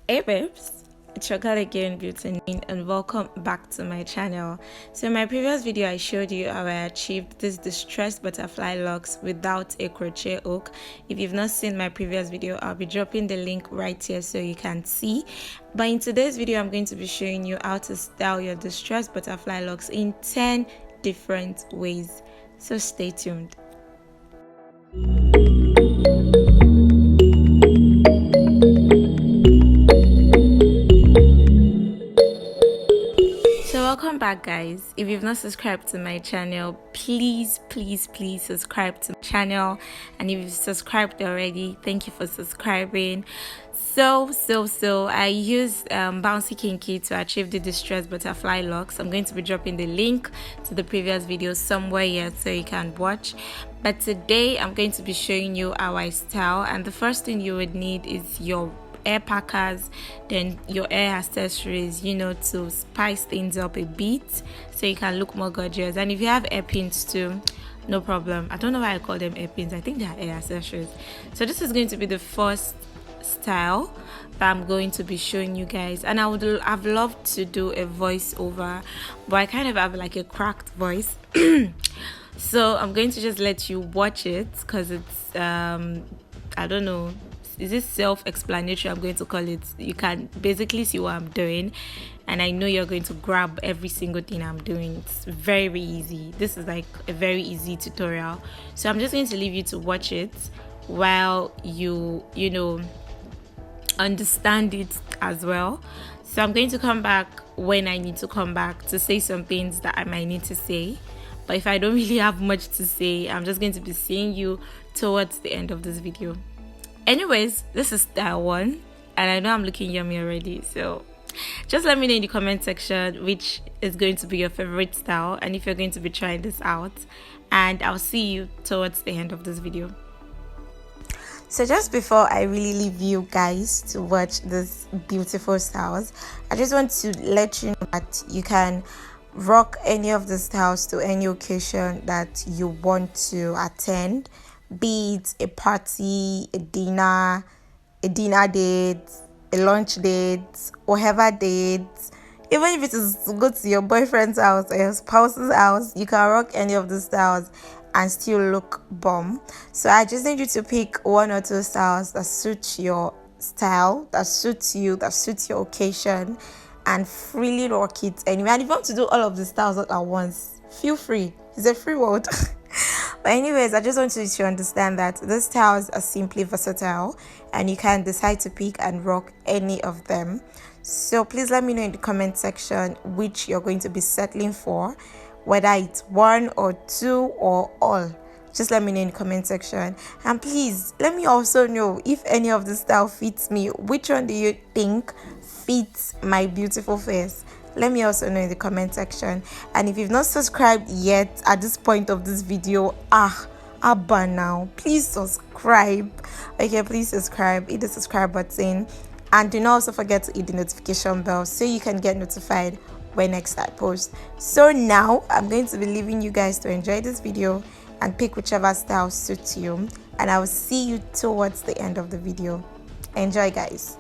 Hey babes, it's your girl again, Beauty, and welcome back to my channel. So in my previous video, I showed you how I achieved this distressed butterfly locks without a crochet hook. If you've not seen my previous video, I'll be dropping the link right here so you can see. But in today's video, I'm going to be showing you how to style your distressed butterfly locks in 10 different ways. So stay tuned. Welcome back, guys. If you've not subscribed to my channel, please subscribe to my channel. And if you've subscribed already, thank you for subscribing. So I used Bouncy Kinky to achieve the distressed butterfly locks. I'm going to be dropping the link to the previous video somewhere here so you can watch. But today I'm going to be showing you how I style, and the first thing you would need is your hair packers, then your hair accessories, to spice things up a bit so you can look more gorgeous. And if you have hair pins too, no problem. I don't know why I call them hair pins, I think they are hair accessories. So this is going to be the first style that I'm going to be showing you guys, and I've loved to do a voiceover, but I kind of have like a cracked voice. So I'm going to just let you watch it because it's I don't know, is this self-explanatory? I'm going to call it. You can basically see what I'm doing, and I know you're going to grab every single thing I'm doing. It's very easy. This is like a very easy tutorial, so I'm just going to leave you to watch it while you understand it as well. So I'm going to come back when I need to come back to say some things that I might need to say, but if I don't really have much to say, I'm just going to be seeing you towards the end of this video. Anyways, this is style 1, and I know I'm looking yummy already, so just let me know in the comment section which is going to be your favorite style and if you're going to be trying this out, and I'll see you towards the end of this video. So just before I really leave you guys to watch this beautiful styles, I just want to let you know that you can rock any of the styles to any occasion that you want to attend, be it a party, a dinner date, a lunch date, whatever date. Even if it is to go to your boyfriend's house or your spouse's house, you can rock any of the styles and still look bomb. So I just need you to pick 1 or 2 styles that suit your style, that suits you, that suits your occasion, and freely rock it anyway. And if you want to do all of the styles at once, feel free. It's a free world. But anyways, I just want you to understand that these styles are simply versatile and you can decide to pick and rock any of them. So please let me know in the comment section which you're going to be settling for, whether it's 1 or 2 or all. Just let me know in the comment section, and please let me also know if any of the style fits me. Which one do you think fits my beautiful face? Let me also know in the comment section. And if you've not subscribed yet at this point of this video, abba now, please subscribe. Okay, please subscribe, hit the subscribe button, and do not also forget to hit the notification bell so you can get notified when next I post. So now I'm going to be leaving you guys to enjoy this video and pick whichever style suits you, and I will see you towards the end of the video. Enjoy, guys.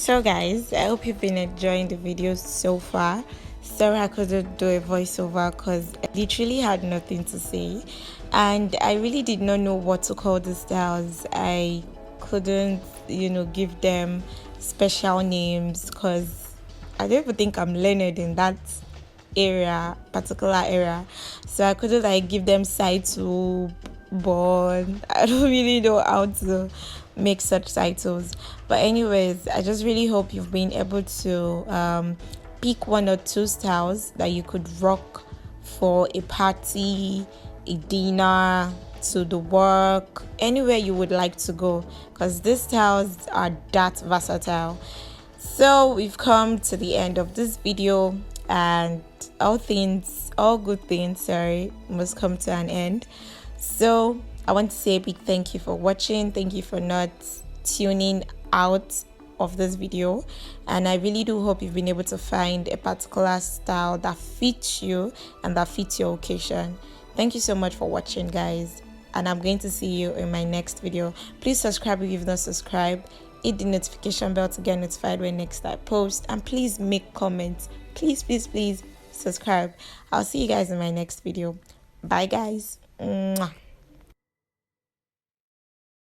So guys, I hope you've been enjoying the video so far. Sorry I couldn't do a voiceover because I literally had nothing to say, and I really did not know what to call the styles. I couldn't, give them special names because I don't even think I'm learned in that particular area. So I couldn't give them side to born. I don't really know how to make such titles. But anyways, I just really hope you've been able to pick one or two styles that you could rock for a party, a dinner, to the work, anywhere you would like to go, because these styles are that versatile. So we've come to the end of this video, and all good things, must come to an end. So I want to say a big thank you for watching. Thank you for not tuning out of this video, and I really do hope you've been able to find a particular style that fits you and that fits your occasion. Thank you so much for watching, guys, and I'm going to see you in my next video. Please subscribe if you've not subscribed. Hit the notification bell to get notified when next I post, and please make comments. Please subscribe. I'll see you guys in my next video. Bye guys. Mwah.